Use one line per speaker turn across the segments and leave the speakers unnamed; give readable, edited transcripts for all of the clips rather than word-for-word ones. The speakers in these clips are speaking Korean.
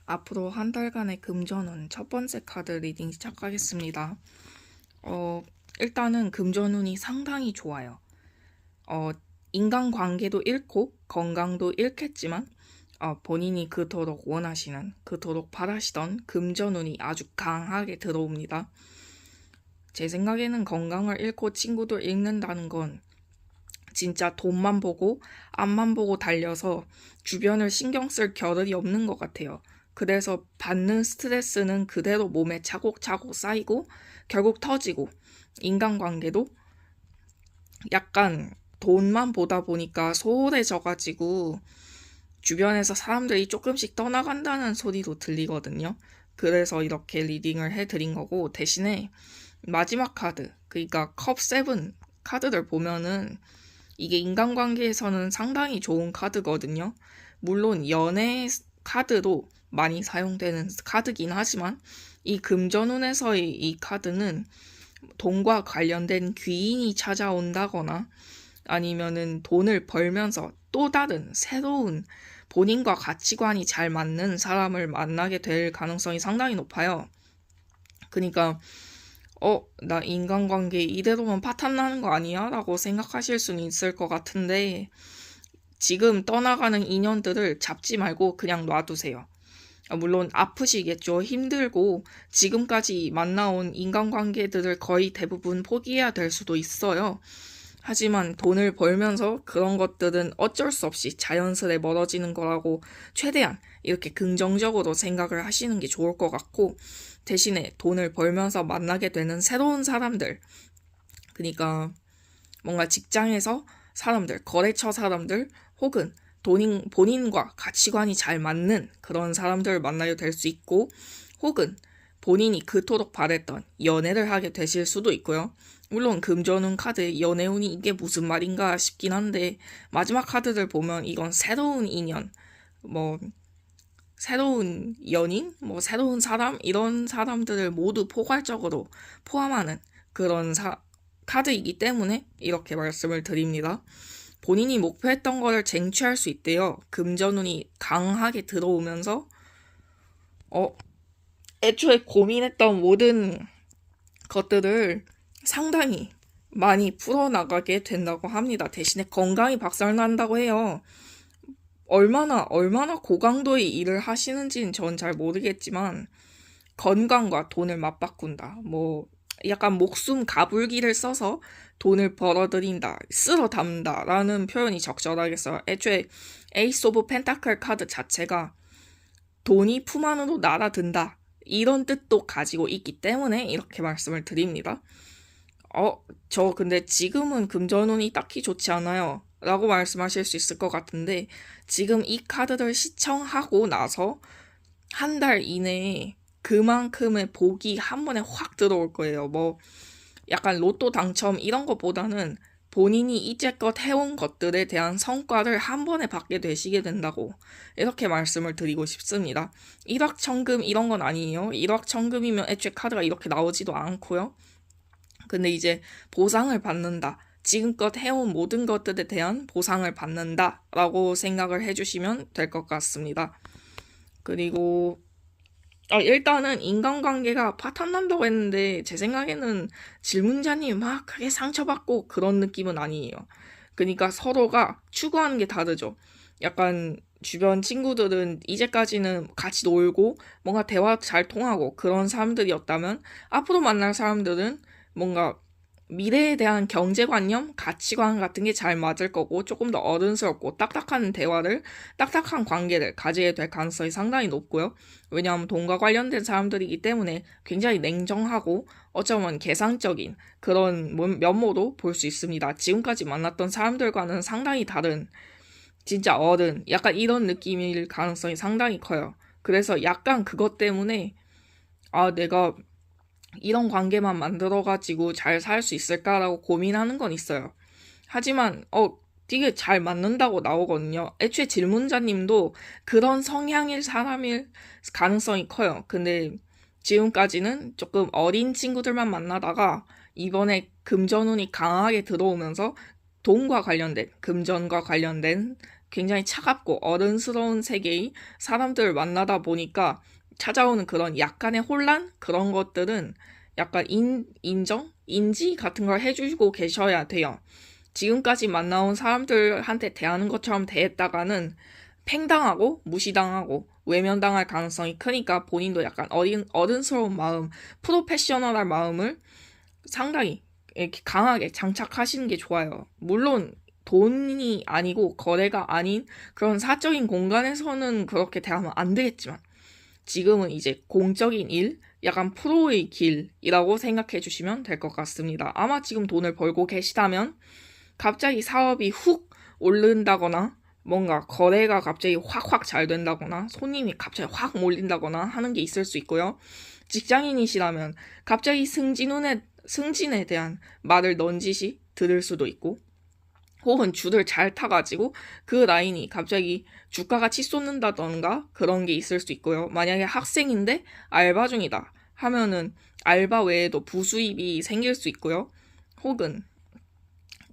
앞으로 한 달간의 금전운 첫 번째 카드 리딩 시작하겠습니다. 일단은 금전운이 상당히 좋아요. 인간관계도 잃고 건강도 잃겠지만 본인이 그토록 원하시는, 그토록 바라시던 금전운이 아주 강하게 들어옵니다. 제 생각에는 건강을 잃고 친구도 잃는다는 건 진짜 돈만 보고 앞만 보고 달려서 주변을 신경 쓸 겨를이 없는 것 같아요. 그래서 받는 스트레스는 그대로 몸에 차곡차곡 쌓이고 결국 터지고, 인간관계도 약간 돈만 보다 보니까 소홀해져가지고 주변에서 사람들이 조금씩 떠나간다는 소리도 들리거든요. 그래서 이렇게 리딩을 해드린 거고, 대신에 마지막 카드, 그러니까 컵7 카드를 보면은 이게 인간관계에서는 상당히 좋은 카드거든요. 물론 연애 카드도 많이 사용되는 카드긴 하지만 이 금전운에서의 이 카드는 돈과 관련된 귀인이 찾아온다거나 아니면은 돈을 벌면서 또 다른 새로운 본인과 가치관이 잘 맞는 사람을 만나게 될 가능성이 상당히 높아요. 그러니까 나 인간관계 이대로만 파탄나는 거 아니야? 라고 생각하실 수는 있을 것 같은데, 지금 떠나가는 인연들을 잡지 말고 그냥 놔두세요. 물론 아프시겠죠. 힘들고 지금까지 만나온 인간관계들을 거의 대부분 포기해야 될 수도 있어요. 하지만 돈을 벌면서 그런 것들은 어쩔 수 없이 자연스레 멀어지는 거라고 최대한 이렇게 긍정적으로 생각을 하시는 게 좋을 것 같고, 대신에 돈을 벌면서 만나게 되는 새로운 사람들, 그러니까 뭔가 직장에서 사람들, 거래처 사람들, 혹은 본인과 가치관이 잘 맞는 그런 사람들을 만나게 될 수 있고, 혹은 본인이 그토록 바랬던 연애를 하게 되실 수도 있고요. 물론 금전운 카드 연애운이 이게 무슨 말인가 싶긴 한데, 마지막 카드들 보면 이건 새로운 인연, 새로운 연인, 새로운 사람, 이런 사람들을 모두 포괄적으로 포함하는 그런 카드이기 때문에 이렇게 말씀을 드립니다. 본인이 목표했던 거를 쟁취할 수 있대요. 금전운이 강하게 들어오면서 애초에 고민했던 모든 것들을 상당히 많이 풀어나가게 된다고 합니다. 대신에 건강이 박살난다고 해요. 얼마나 고강도의 일을 하시는지는 전 잘 모르겠지만, 건강과 돈을 맞바꾼다. 약간 목숨 가불기를 써서 돈을 벌어들인다, 쓸어 담는다 라는 표현이 적절하겠어요. 애초에 에이스 오브 펜타클 카드 자체가 돈이 품 안으로 날아든다, 이런 뜻도 가지고 있기 때문에 이렇게 말씀을 드립니다. 저 근데 지금은 금전운이 딱히 좋지 않아요 라고 말씀하실 수 있을 것 같은데, 지금 이 카드를 시청하고 나서 한 달 이내에 그만큼의 복이 한 번에 확 들어올 거예요. 약간 로또 당첨 이런 것보다는 본인이 이제껏 해온 것들에 대한 성과를 한 번에 받게 되시게 된다고 이렇게 말씀을 드리고 싶습니다. 일확천금 이런 건 아니에요. 일확천금이면 애초에 카드가 이렇게 나오지도 않고요. 근데 이제 보상을 받는다, 지금껏 해온 모든 것들에 대한 보상을 받는다 라고 생각을 해주시면 될 것 같습니다. 그리고 일단은 인간관계가 파탄난다고 했는데, 제 생각에는 질문자님이 막 크게 상처받고 그런 느낌은 아니에요. 그러니까 서로가 추구하는 게 다르죠. 약간 주변 친구들은 이제까지는 같이 놀고 뭔가 대화 잘 통하고 그런 사람들이었다면, 앞으로 만날 사람들은 뭔가 미래에 대한 경제관념, 가치관 같은 게 잘 맞을 거고, 조금 더 어른스럽고 딱딱한 대화를, 딱딱한 관계를 가지게 될 가능성이 상당히 높고요. 왜냐하면 돈과 관련된 사람들이기 때문에 굉장히 냉정하고 어쩌면 계산적인 그런 면모도 볼 수 있습니다. 지금까지 만났던 사람들과는 상당히 다른, 진짜 어른, 약간 이런 느낌일 가능성이 상당히 커요. 그래서 약간 그것 때문에 내가 이런 관계만 만들어가지고 잘 살 수 있을까라고 고민하는 건 있어요. 하지만 되게 잘 맞는다고 나오거든요. 애초에 질문자님도 그런 성향일 사람일 가능성이 커요. 근데 지금까지는 조금 어린 친구들만 만나다가 이번에 금전운이 강하게 들어오면서 돈과 관련된, 금전과 관련된 굉장히 차갑고 어른스러운 세계의 사람들을 만나다 보니까 찾아오는 그런 약간의 혼란? 그런 것들은 약간 인정? 인지 같은 걸 해주고 계셔야 돼요. 지금까지 만나온 사람들한테 대하는 것처럼 대했다가는 팽당하고 무시당하고 외면당할 가능성이 크니까 본인도 약간 어른스러운 마음, 프로페셔널한 마음을 상당히 이렇게 강하게 장착하시는 게 좋아요. 물론 돈이 아니고 거래가 아닌 그런 사적인 공간에서는 그렇게 대하면 안 되겠지만 지금은 이제 공적인 일, 약간 프로의 길이라고 생각해 주시면 될 것 같습니다. 아마 지금 돈을 벌고 계시다면 갑자기 사업이 훅 오른다거나 뭔가 거래가 갑자기 확확 잘 된다거나 손님이 갑자기 확 몰린다거나 하는 게 있을 수 있고요. 직장인이시라면 갑자기 승진에 대한 말을 넌지시 들을 수도 있고 혹은 줄을 잘 타가지고 그 라인이 갑자기 주가가 치솟는다던가 그런 게 있을 수 있고요. 만약에 학생인데 알바 중이다 하면은 알바 외에도 부수입이 생길 수 있고요. 혹은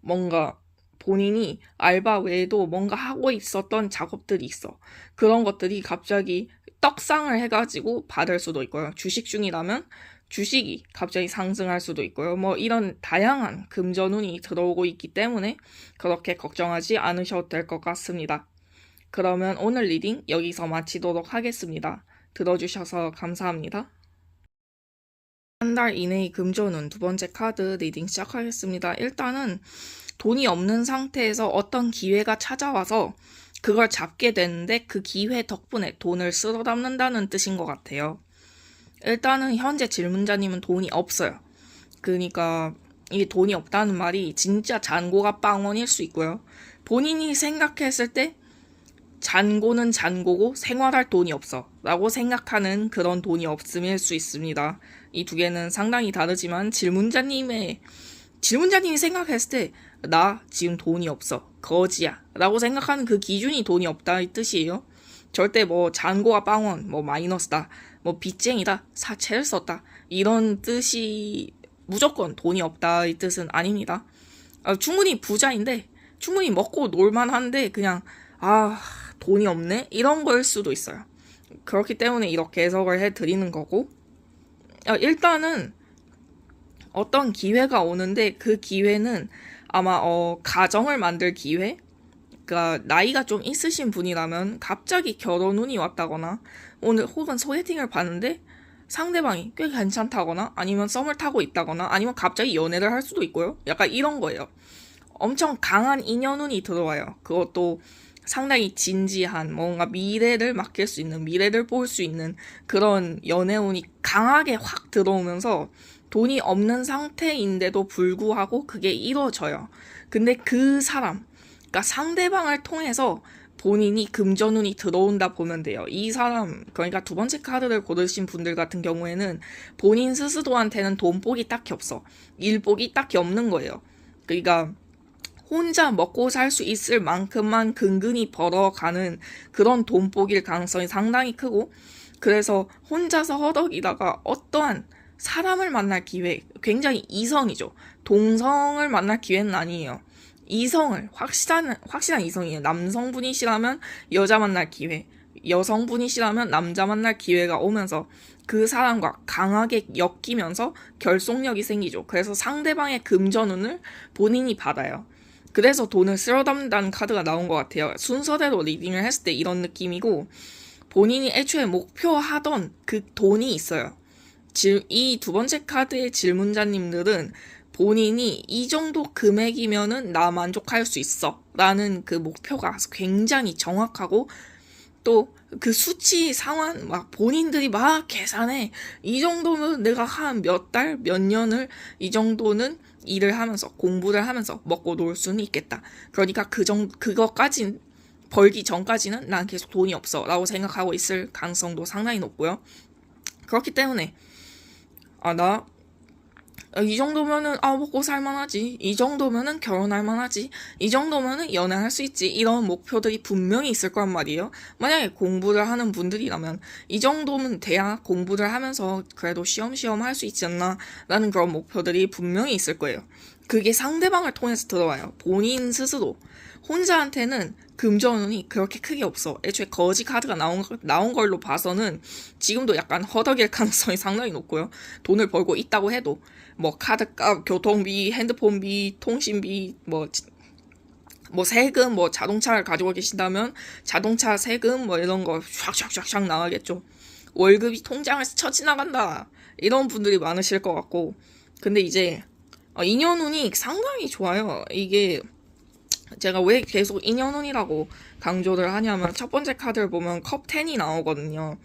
뭔가 본인이 알바 외에도 뭔가 하고 있었던 작업들이 있어. 그런 것들이 갑자기 떡상을 해가지고 받을 수도 있고요. 주식 중이라면 주식이 갑자기 상승할 수도 있고요. 뭐 이런 다양한 금전운이 들어오고 있기 때문에 그렇게 걱정하지 않으셔도 될 것 같습니다. 그러면 오늘 리딩 여기서 마치도록 하겠습니다. 들어주셔서 감사합니다. 한 달 이내의 금전운 두 번째 카드 리딩 시작하겠습니다. 일단은 돈이 없는 상태에서 어떤 기회가 찾아와서 그걸 잡게 되는데 그 기회 덕분에 돈을 쓸어 담는다는 뜻인 것 같아요. 일단은 현재 질문자님은 돈이 없어요. 그러니까 이 돈이 없다는 말이 진짜 잔고가 빵원일 수 있고요. 본인이 생각했을 때 잔고는 잔고고 생활할 돈이 없어 라고 생각하는 그런 돈이 없음일 수 있습니다. 이 두 개는 상당히 다르지만 질문자님이 생각했을 때 나 지금 돈이 없어 거지야 라고 생각하는 그 기준이 돈이 없다 이 뜻이에요. 절대 뭐 잔고가 빵원 뭐 마이너스다 뭐 빚쟁이다 사채를 썼다 이런 뜻이 무조건 돈이 없다 이 뜻은 아닙니다. 충분히 부자인데 충분히 먹고 놀만한데 그냥 돈이 없네 이런 거일 수도 있어요. 그렇기 때문에 이렇게 해석을 해드리는 거고 일단은 어떤 기회가 오는데 그 기회는 아마 가정을 만들 기회? 그러니까 나이가 좀 있으신 분이라면 갑자기 결혼운이 왔다거나 오늘 혹은 소개팅을 봤는데 상대방이 꽤 괜찮다거나 아니면 썸을 타고 있다거나 아니면 갑자기 연애를 할 수도 있고요. 약간 이런 거예요. 엄청 강한 인연운이 들어와요. 그것도 상당히 진지한 뭔가 미래를 맡길 수 있는 미래를 볼 수 있는 그런 연애운이 강하게 확 들어오면서 돈이 없는 상태인데도 불구하고 그게 이루어져요. 근데 그 사람, 그러니까 상대방을 통해서 본인이 금전운이 들어온다 보면 돼요. 이 사람, 그러니까 두 번째 카드를 고르신 분들 같은 경우에는 본인 스스로한테는 돈복이 딱히 없어. 일복이 딱히 없는 거예요. 그러니까 혼자 먹고 살 수 있을 만큼만 근근히 벌어가는 그런 돈복일 가능성이 상당히 크고 그래서 혼자서 허덕이다가 어떠한 사람을 만날 기회, 굉장히 이성이죠. 동성을 만날 기회는 아니에요. 이성을, 확실한 이성이에요. 남성분이시라면 여자 만날 기회, 여성분이시라면 남자 만날 기회가 오면서 그 사람과 강하게 엮이면서 결속력이 생기죠. 그래서 상대방의 금전운을 본인이 받아요. 그래서 돈을 쓸어 담는다는 카드가 나온 것 같아요. 순서대로 리딩을 했을 때 이런 느낌이고 본인이 애초에 목표하던 그 돈이 있어요. 이 두 번째 카드의 질문자님들은 본인이 이 정도 금액이면은 나 만족할 수 있어 라는 그 목표가 굉장히 정확하고 또 그 수치 상환 막 본인들이 막 계산해 이 정도면 내가 한 몇 달, 몇 년을 이 정도는 일을 하면서 공부를 하면서 먹고 놀 수는 있겠다. 그러니까 그거까진 벌기 전까지는 난 계속 돈이 없어 라고 생각하고 있을 가능성도 상당히 높고요. 그렇기 때문에 나 이 정도면은 먹고 살만하지, 이 정도면은 결혼할 만하지, 이 정도면은 연애할 수 있지 이런 목표들이 분명히 있을 거란 말이에요. 만약에 공부를 하는 분들이라면 이 정도면 돼야 공부를 하면서 그래도 쉬엄쉬엄 할 수 있지 않나 라는 그런 목표들이 분명히 있을 거예요. 그게 상대방을 통해서 들어와요. 본인 스스로. 혼자한테는 금전운이 그렇게 크게 없어. 애초에 거지 카드가 나온 걸로 봐서는 지금도 약간 허덕일 가능성이 상당히 높고요. 돈을 벌고 있다고 해도 뭐 카드값, 교통비, 핸드폰비, 통신비, 뭐 세금, 뭐 자동차를 가지고 계신다면 자동차 세금 뭐 이런 거 샥샥샥샥 나가겠죠. 월급이 통장을 스쳐 지나간다. 이런 분들이 많으실 것 같고. 근데 이제 인연운이 상당히 좋아요. 이게 제가 왜 계속 인연운이라고 강조를 하냐면 첫 번째 카드를 보면 컵 10이 나오거든요.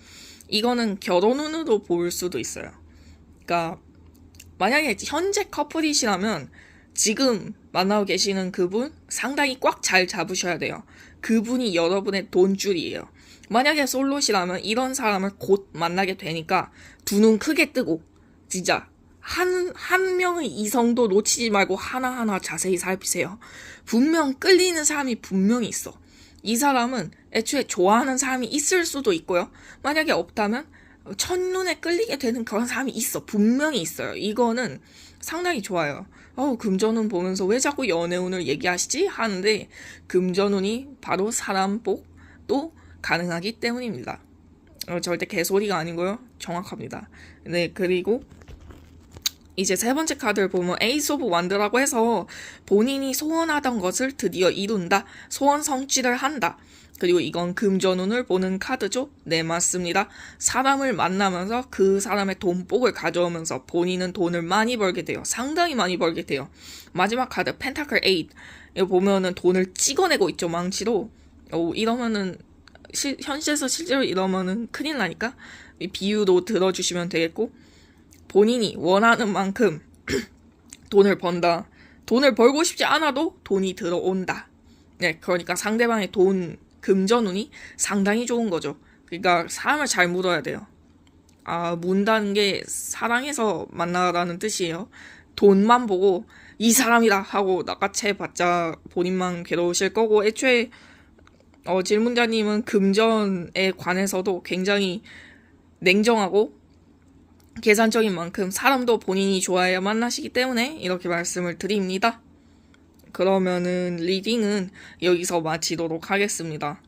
이거는 결혼운으로 볼 수도 있어요. 그러니까 만약에 현재 커플이시라면 지금 만나고 계시는 그분 상당히 꽉 잘 잡으셔야 돼요. 그분이 여러분의 돈줄이에요. 만약에 솔로시라면 이런 사람을 곧 만나게 되니까 두 눈 크게 뜨고 진짜 한 명의 이성도 놓치지 말고 하나하나 자세히 살피세요. 분명 끌리는 사람이 분명히 있어. 이 사람은 애초에 좋아하는 사람이 있을 수도 있고요. 만약에 없다면 첫눈에 끌리게 되는 그런 사람이 있어. 분명히 있어요. 이거는 상당히 좋아요. 금전운 보면서 왜 자꾸 연애운을 얘기하시지? 하는데 금전운이 바로 사람 복도 가능하기 때문입니다. 절대 개소리가 아니고요. 정확합니다. 네, 그리고 이제 세 번째 카드를 보면 에이스 오브 완드라고 해서 본인이 소원하던 것을 드디어 이룬다. 소원 성취를 한다. 그리고 이건 금전운을 보는 카드죠. 네, 맞습니다. 사람을 만나면서 그 사람의 돈복을 가져오면서 본인은 돈을 많이 벌게 돼요. 상당히 많이 벌게 돼요. 마지막 카드 펜타클 8. 이거 보면은 돈을 찍어내고 있죠. 망치로. 이러면은 현실에서 실제로 이러면은 큰일 나니까 이 비유도 들어주시면 되겠고, 본인이 원하는 만큼 돈을 번다. 돈을 벌고 싶지 않아도 돈이 들어온다. 네, 그러니까 상대방의 금전운이 상당히 좋은 거죠. 그러니까 사람을 잘 물어야 돼요. 문다는 게 사랑해서 만나라는 뜻이에요. 돈만 보고 이 사람이다 하고 낚아채봤자 본인만 괴로우실 거고, 애초에 질문자님은 금전에 관해서도 굉장히 냉정하고 계산적인 만큼 사람도 본인이 좋아해야 만나시기 때문에 이렇게 말씀을 드립니다. 그러면은 리딩은 여기서 마치도록 하겠습니다.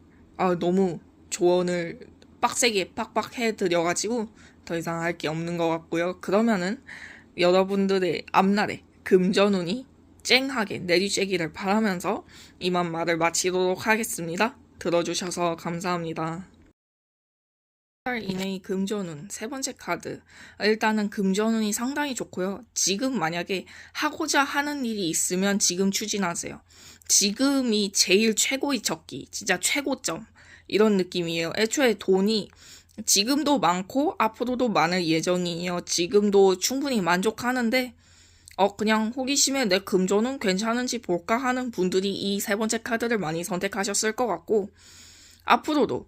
너무 조언을 빡세게 빡빡 해드려가지고 더 이상 할 게 없는 것 같고요. 그러면은 여러분들의 앞날에 금전운이 쨍하게 내리쬐기를 바라면서 이만 말을 마치도록 하겠습니다. 들어주셔서 감사합니다. 1달 이내의 금전운 세 번째 카드. 일단은 금전운이 상당히 좋고요. 지금 만약에 하고자 하는 일이 있으면 지금 추진하세요. 지금이 제일 최고의 적기, 진짜 최고점 이런 느낌이에요. 애초에 돈이 지금도 많고 앞으로도 많을 예정이에요. 지금도 충분히 만족하는데 그냥 호기심에 내 금전운 괜찮은지 볼까 하는 분들이 이 세 번째 카드를 많이 선택하셨을 것 같고, 앞으로도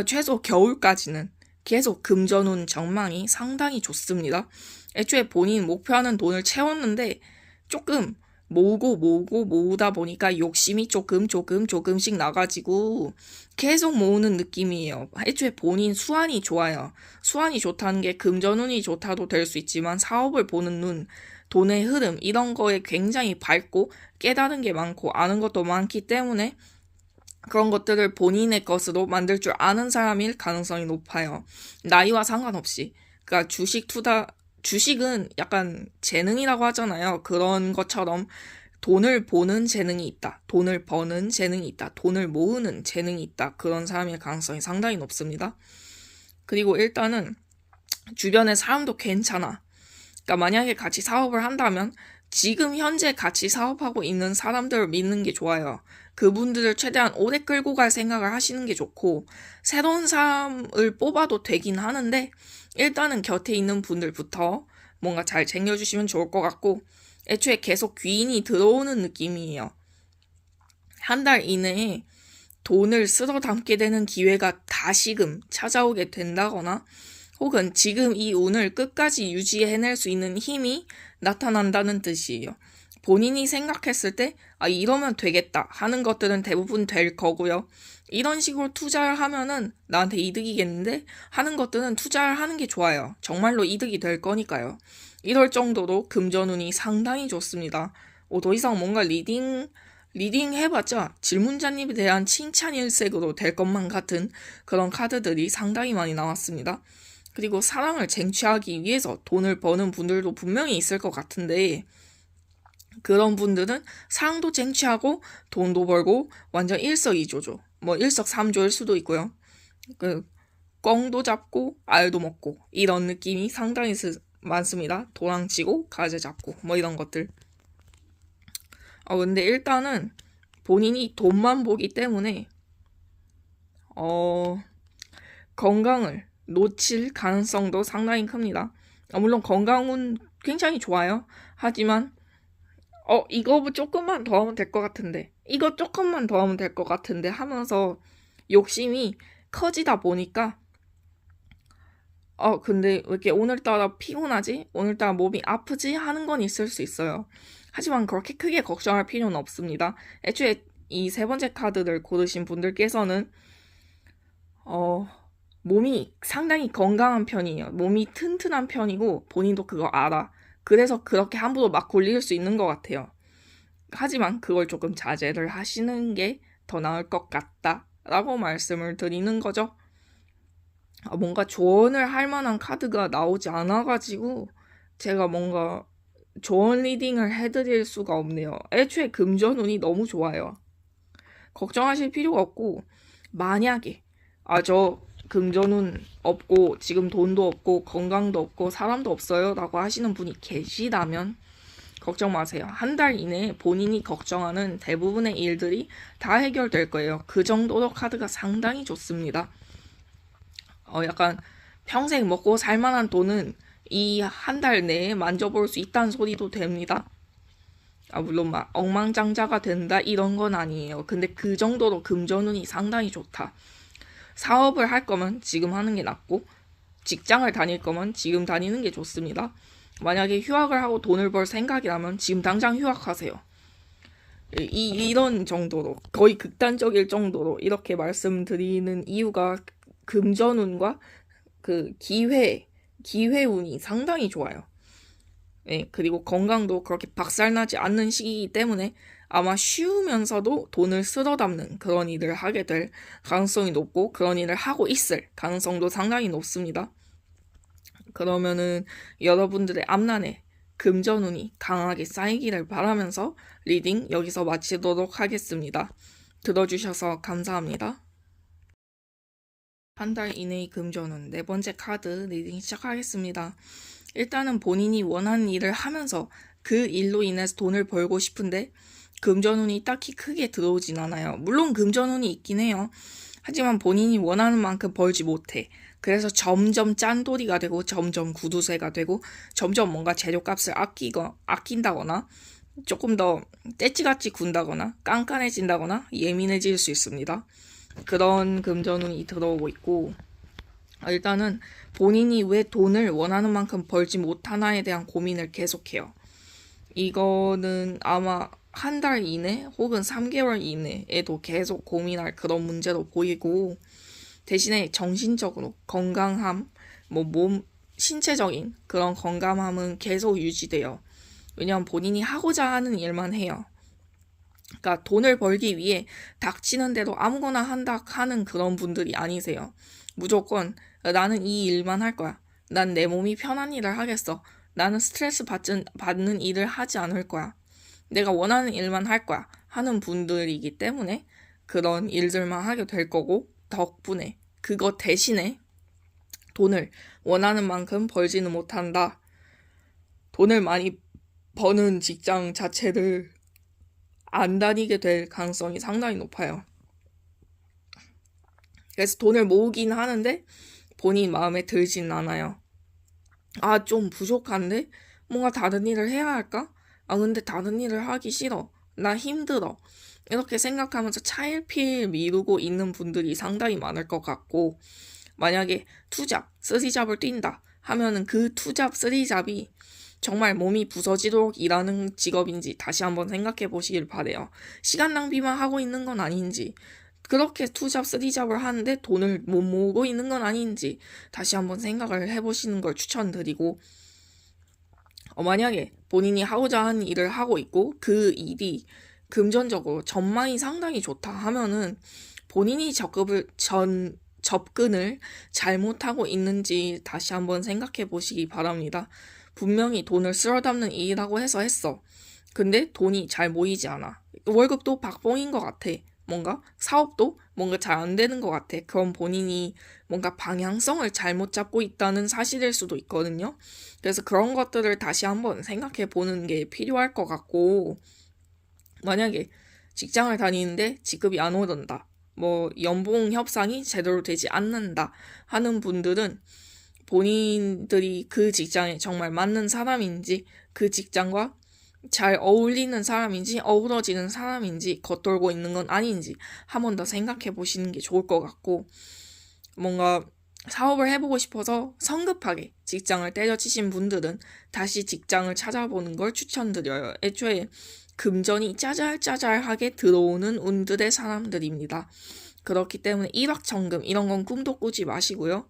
최소 겨울까지는 계속 금전운 전망이 상당히 좋습니다. 애초에 본인 목표하는 돈을 채웠는데 조금 모으다 보니까 욕심이 조금씩 나가지고 계속 모으는 느낌이에요. 애초에 본인 수완이 좋아요. 수완이 좋다는 게 금전운이 좋다도 될 수 있지만 사업을 보는 눈, 돈의 흐름 이런 거에 굉장히 밝고 깨달은 게 많고 아는 것도 많기 때문에 그런 것들을 본인의 것으로 만들 줄 아는 사람일 가능성이 높아요. 나이와 상관없이. 그러니까 주식은 약간 재능이라고 하잖아요. 그런 것처럼 돈을 보는 재능이 있다. 돈을 버는 재능이 있다. 돈을 모으는 재능이 있다. 그런 사람일 가능성이 상당히 높습니다. 그리고 일단은 주변의 사람도 괜찮아. 그러니까 만약에 같이 사업을 한다면 지금 현재 같이 사업하고 있는 사람들을 믿는 게 좋아요. 그분들을 최대한 오래 끌고 갈 생각을 하시는 게 좋고, 새로운 사람을 뽑아도 되긴 하는데 일단은 곁에 있는 분들부터 뭔가 잘 챙겨주시면 좋을 것 같고, 애초에 계속 귀인이 들어오는 느낌이에요. 한 달 이내에 돈을 쓸어 담게 되는 기회가 다시금 찾아오게 된다거나, 혹은 지금 이 운을 끝까지 유지해낼 수 있는 힘이 나타난다는 뜻이에요. 본인이 생각했을 때 이러면 되겠다 하는 것들은 대부분 될 거고요. 이런 식으로 투자를 하면은 나한테 이득이겠는데 하는 것들은 투자를 하는 게 좋아요. 정말로 이득이 될 거니까요. 이럴 정도로 금전운이 상당히 좋습니다. 더 이상 뭔가 리딩 해봤자 질문자님에 대한 칭찬 일색으로 될 것만 같은 그런 카드들이 상당히 많이 나왔습니다. 그리고 사랑을 쟁취하기 위해서 돈을 버는 분들도 분명히 있을 것 같은데, 그런 분들은 사랑도 쟁취하고 돈도 벌고 완전 일석이조죠. 뭐 일석삼조일 수도 있고요. 꽝도 잡고 알도 먹고 이런 느낌이 상당히 많습니다. 도랑치고 가재 잡고 뭐 이런 것들. 근데 일단은 본인이 돈만 보기 때문에 건강을 놓칠 가능성도 상당히 큽니다. 물론 건강은 굉장히 좋아요. 하지만 이거 조금만 더 하면 될 것 같은데, 이거 조금만 더 하면 될 것 같은데 하면서 욕심이 커지다 보니까 근데 왜 이렇게 오늘따라 피곤하지? 오늘따라 몸이 아프지? 하는 건 있을 수 있어요. 하지만 그렇게 크게 걱정할 필요는 없습니다. 애초에 이 세 번째 카드를 고르신 분들께서는 몸이 상당히 건강한 편이에요. 몸이 튼튼한 편이고 본인도 그거 알아. 그래서 그렇게 함부로 막 굴릴 수 있는 것 같아요. 하지만 그걸 조금 자제를 하시는 게 더 나을 것 같다라고 말씀을 드리는 거죠. 뭔가 조언을 할 만한 카드가 나오지 않아가지고 제가 뭔가 조언 리딩을 해드릴 수가 없네요. 애초에 금전운이 너무 좋아요. 걱정하실 필요가 없고, 만약에 저 금전운 없고 지금 돈도 없고 건강도 없고 사람도 없어요 라고 하시는 분이 계시다면 걱정 마세요. 한 달 이내에 본인이 걱정하는 대부분의 일들이 다 해결될 거예요. 그 정도로 카드가 상당히 좋습니다. 약간 평생 먹고 살만한 돈은 이 한 달 내에 만져볼 수 있다는 소리도 됩니다. 물론 막 억만장자가 된다 이런 건 아니에요. 근데 그 정도로 금전운이 상당히 좋다. 사업을 할 거면 지금 하는 게 낫고, 직장을 다닐 거면 지금 다니는 게 좋습니다. 만약에 휴학을 하고 돈을 벌 생각이라면 지금 당장 휴학하세요. 이런 정도로, 거의 극단적일 정도로 이렇게 말씀드리는 이유가 금전운과 그 기회운이 상당히 좋아요. 네, 그리고 건강도 그렇게 박살나지 않는 시기이기 때문에 아마 쉬우면서도 돈을 쓸어 담는 그런 일을 하게 될 가능성이 높고, 그런 일을 하고 있을 가능성도 상당히 높습니다. 그러면은 여러분들의 앞날에 금전운이 강하게 쌓이기를 바라면서 리딩 여기서 마치도록 하겠습니다. 들어주셔서 감사합니다. 한 달 이내의 금전운 네 번째 카드 리딩 시작하겠습니다. 일단은 본인이 원하는 일을 하면서 그 일로 인해서 돈을 벌고 싶은데 금전운이 딱히 크게 들어오진 않아요. 물론 금전운이 있긴 해요. 하지만 본인이 원하는 만큼 벌지 못해. 그래서 점점 짠돌이가 되고 점점 구두쇠가 되고 점점 뭔가 재료값을 아낀다거나 조금 더 떼찌같이 군다거나 깐깐해진다거나 예민해질 수 있습니다. 그런 금전운이 들어오고 있고, 일단은 본인이 왜 돈을 원하는 만큼 벌지 못하나에 대한 고민을 계속해요. 이거는 아마 한 달 이내 혹은 3개월 이내에도 계속 고민할 그런 문제로 보이고, 대신에 정신적으로 건강함, 몸 신체적인 그런 건강함은 계속 유지돼요. 왜냐하면 본인이 하고자 하는 일만 해요. 그러니까 돈을 벌기 위해 닥치는 대로 아무거나 한다 하는 그런 분들이 아니세요. 무조건 나는 이 일만 할 거야. 난 내 몸이 편한 일을 하겠어. 나는 스트레스 받는 일을 하지 않을 거야. 내가 원하는 일만 할 거야 하는 분들이기 때문에 그런 일들만 하게 될 거고, 덕분에 그거 대신에 돈을 원하는 만큼 벌지는 못한다. 돈을 많이 버는 직장 자체를 안 다니게 될 가능성이 상당히 높아요. 그래서 돈을 모으긴 하는데 본인 마음에 들진 않아요. 좀 부족한데? 뭔가 다른 일을 해야 할까? 근데 다른 일을 하기 싫어. 나 힘들어. 이렇게 생각하면서 차일피일 미루고 있는 분들이 상당히 많을 것 같고, 만약에 투잡, 쓰리잡을 뛴다 하면은 그 투잡, 쓰리잡이 정말 몸이 부서지도록 일하는 직업인지 다시 한번 생각해 보시길 바래요. 시간 낭비만 하고 있는 건 아닌지, 그렇게 투잡, 쓰리잡을 하는데 돈을 못 모으고 있는 건 아닌지 다시 한번 생각을 해보시는 걸 추천드리고, 만약에 본인이 하고자 하는 일을 하고 있고 그 일이 금전적으로 전망이 상당히 좋다 하면은 본인이 접근을 잘못하고 있는지 다시 한번 생각해 보시기 바랍니다. 분명히 돈을 쓸어 담는 일이라고 해서 했어. 근데 돈이 잘 모이지 않아. 월급도 박봉인 것 같아. 뭔가 사업도 뭔가 잘 안 되는 것 같아. 그럼 본인이 뭔가 방향성을 잘못 잡고 있다는 사실일 수도 있거든요. 그래서 그런 것들을 다시 한번 생각해 보는 게 필요할 것 같고, 만약에 직장을 다니는데 지급이 안 오른다. 뭐 연봉 협상이 제대로 되지 않는다 하는 분들은 본인들이 그 직장에 정말 맞는 사람인지, 그 직장과 잘 어울리는 사람인지, 어우러지는 사람인지, 겉돌고 있는 건 아닌지 한 번 더 생각해 보시는 게 좋을 것 같고, 뭔가 사업을 해보고 싶어서 성급하게 직장을 때려치신 분들은 다시 직장을 찾아보는 걸 추천드려요. 애초에 금전이 짜잘짜잘하게 들어오는 운들의 사람들입니다. 그렇기 때문에 일확천금 이런 건 꿈도 꾸지 마시고요.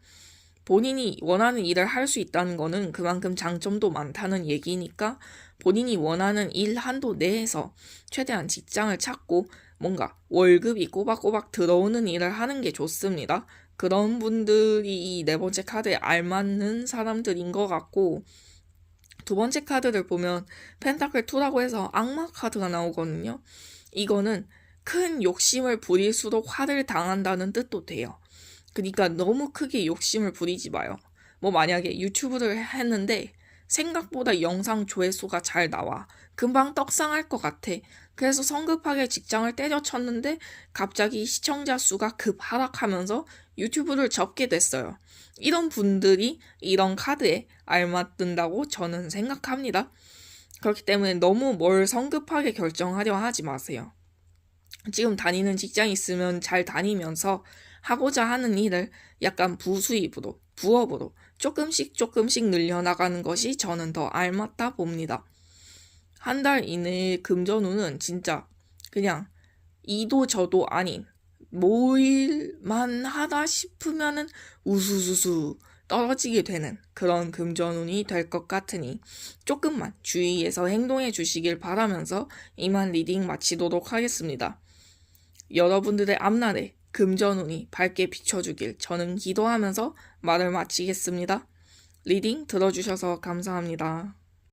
본인이 원하는 일을 할 수 있다는 거는 그만큼 장점도 많다는 얘기니까 본인이 원하는 일 한도 내에서 최대한 직장을 찾고 뭔가 월급이 꼬박꼬박 들어오는 일을 하는 게 좋습니다. 그런 분들이 이 네 번째 카드에 알맞는 사람들인 것 같고, 두 번째 카드를 보면 펜타클 2라고 해서 악마 카드가 나오거든요. 이거는 큰 욕심을 부릴수록 화를 당한다는 뜻도 돼요. 그러니까 너무 크게 욕심을 부리지 마요. 뭐 만약에 유튜브를 했는데 생각보다 영상 조회수가 잘 나와. 금방 떡상할 것 같아. 그래서 성급하게 직장을 때려쳤는데 갑자기 시청자 수가 급 하락하면서 유튜브를 접게 됐어요. 이런 분들이 이런 카드에 알맞는다고 저는 생각합니다. 그렇기 때문에 너무 뭘 성급하게 결정하려 하지 마세요. 지금 다니는 직장이 있으면 잘 다니면서 하고자 하는 일을 약간 부수입으로, 부업으로 조금씩 늘려나가는 것이 저는 더 알맞다 봅니다. 한 달 이내의 금전운은 진짜 그냥 이도 저도 아닌 모일만 하다 싶으면은 우수수수 떨어지게 되는 그런 금전운이 될 것 같으니 조금만 주의해서 행동해 주시길 바라면서 이만 리딩 마치도록 하겠습니다. 여러분들의 앞날에 금전운이 밝게 비춰주길 저는 기도하면서 말을 마치겠습니다. 리딩 들어주셔서 감사합니다.